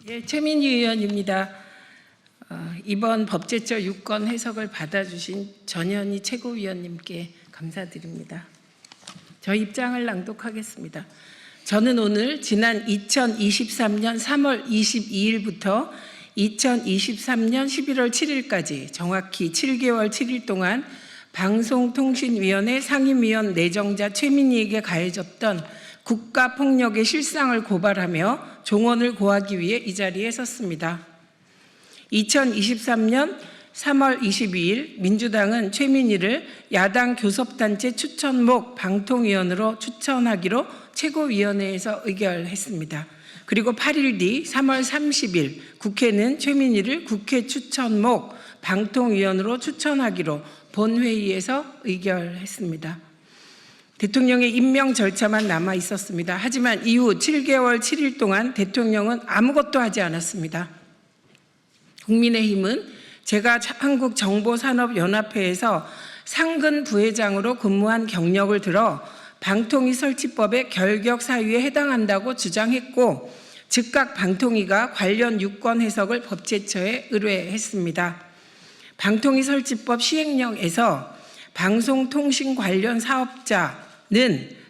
예, 최민희 의원입니다. 이번 법제처 유권 해석을 받아주신 전현희 최고위원님께 감사드립니다. 저희 입장을 낭독하겠습니다. 저는 오늘 지난 2023년 3월 22일부터 2023년 11월 7일까지 정확히 7개월 7일 동안 방송통신위원회 상임위원 내정자 최민희에게 가해졌던 국가폭력의 실상을 고발하며 종언을 고하기 위해 이 자리에 섰습니다. 2023년 3월 22일 민주당은 최민희를 야당 교섭단체 추천목 방통위원으로 추천하기로 최고위원회에서 의결했습니다. 그리고 8일 뒤 3월 30일 국회는 최민희를 국회 추천목 방통위원으로 추천하기로 본회의에서 의결했습니다. 대통령의 임명 절차만 남아 있었습니다. 하지만 이후 7개월 7일 동안 대통령은 아무것도 하지 않았습니다. 국민의힘은 제가 한국정보산업연합회에서 상근 부회장으로 근무한 경력을 들어 방통위 설치법의 결격 사유에 해당한다고 주장했고 즉각 방통위가 관련 유권 해석을 법제처에 의뢰했습니다. 방통위 설치법 시행령에서 방송통신 관련 사업자는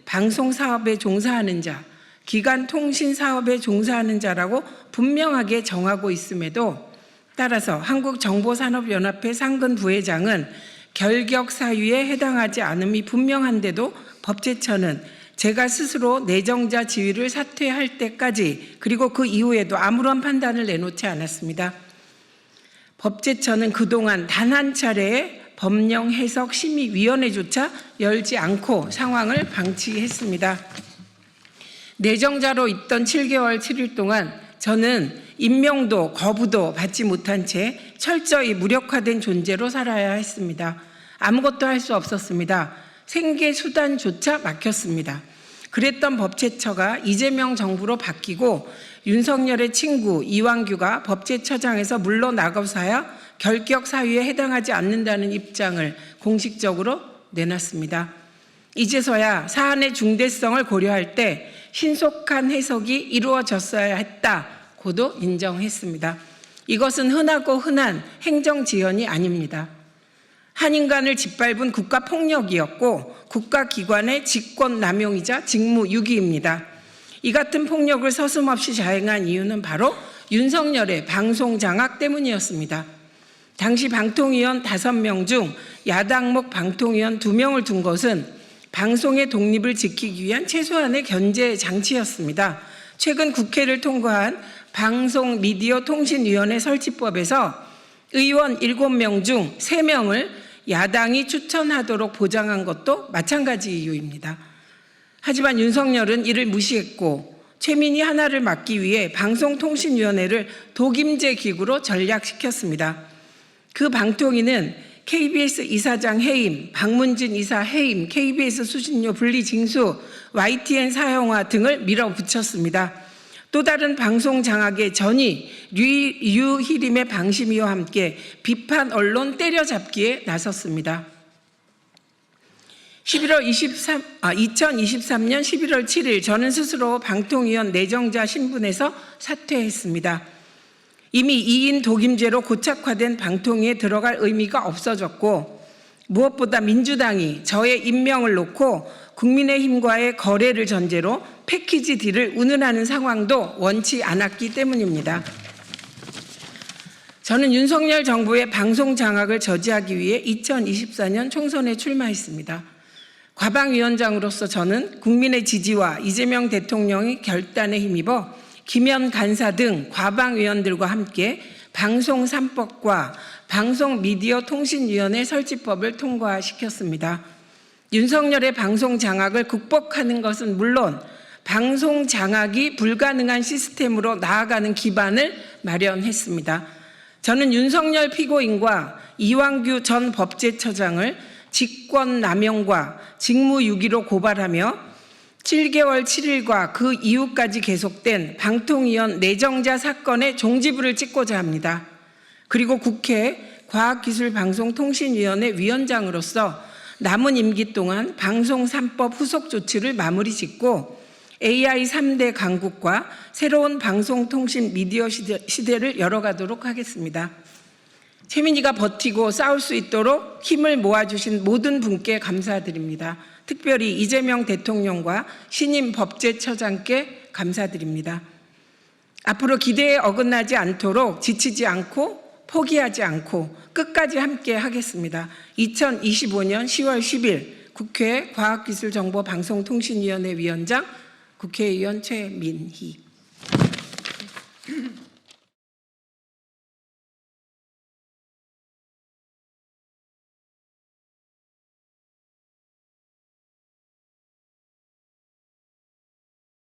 방송사업에 종사하는 자, 기간통신사업에 종사하는 자라고 분명하게 정하고 있음에도 따라서 한국정보산업연합회 상근 부회장은 결격 사유에 해당하지 않음이 분명한데도 법제처는 제가 스스로 내정자 지위를 사퇴할 때까지 그리고 그 이후에도 아무런 판단을 내놓지 않았습니다. 법제처는 그동안 단 한 차례의 법령 해석 심의위원회조차 열지 않고 상황을 방치했습니다. 내정자로 있던 7개월 7일 동안 저는 임명도 거부도 받지 못한 채 철저히 무력화된 존재로 살아야 했습니다. 아무것도 할 수 없었습니다. 생계 수단조차 막혔습니다. 그랬던 법제처가 이재명 정부로 바뀌고 윤석열의 친구 이완규가 법제처장에서 물러나고서야 결격 사유에 해당하지 않는다는 입장을 공식적으로 내놨습니다. 이제서야 사안의 중대성을 고려할 때 신속한 해석이 이루어졌어야 했다고도 인정했습니다. 이것은 흔하고 흔한 행정지연이 아닙니다. 한 인간을 짓밟은 국가폭력이었고 국가기관의 직권남용이자 직무유기입니다. 이 같은 폭력을 서슴없이 자행한 이유는 바로 윤석열의 방송장악 때문이었습니다. 당시 방통위원 5명 중 야당목 방통위원 2명을 둔 것은 방송의 독립을 지키기 위한 최소한의 견제 장치였습니다. 최근 국회를 통과한 방송미디어통신위원회 설치법에서 의원 7명 중 3명을 야당이 추천하도록 보장한 것도 마찬가지 이유입니다. 하지만 윤석열은 이를 무시했고 최민희 하나를 막기 위해 방송통신위원회를 독임제 기구로 전략시켰습니다. 그 방통위는 KBS 이사장 해임, 박문진 이사 해임, KBS 수신료 분리 징수, YTN 사형화 등을 밀어붙였습니다. 또 다른 방송 장악의 전이 유희림의 방심위와 함께 비판 언론 때려잡기에 나섰습니다. 2023년 11월 7일 저는 스스로 방통위원 내정자 신분에서 사퇴했습니다. 이미 2인 독임제로 고착화된 방통위에 들어갈 의미가 없어졌고 무엇보다 민주당이 저의 임명을 놓고 국민의힘과의 거래를 전제로 패키지 딜을 운운하는 상황도 원치 않았기 때문입니다. 저는 윤석열 정부의 방송 장악을 저지하기 위해 2024년 총선에 출마했습니다. 과방위원장으로서 저는 국민의 지지와 이재명 대통령의 결단에 힘입어 김현 간사 등 과방위원들과 함께 방송 3법과 방송미디어통신위원회 설치법을 통과시켰습니다. 윤석열의 방송 장악을 극복하는 것은 물론 방송 장악이 불가능한 시스템으로 나아가는 기반을 마련했습니다. 저는 윤석열 피고인과 이완규 전 법제처장을 직권남용과 직무유기로 고발하며 7개월 7일과 그 이후까지 계속된 방통위원 내정자 사건의 종지부를 찍고자 합니다. 그리고 국회 과학기술방송통신위원회 위원장으로서 남은 임기 동안 방송 3법 후속 조치를 마무리 짓고 AI 3대 강국과 새로운 방송통신 미디어 시대를 열어가도록 하겠습니다. 최민희가 버티고 싸울 수 있도록 힘을 모아주신 모든 분께 감사드립니다. 특별히 이재명 대통령과 신임 법제처장께 감사드립니다. 앞으로 기대에 어긋나지 않도록 지치지 않고 포기하지 않고 끝까지 함께 하겠습니다. 2025년 10월 10일 국회 과학기술정보방송통신위원회 위원장 국회의원 최민희.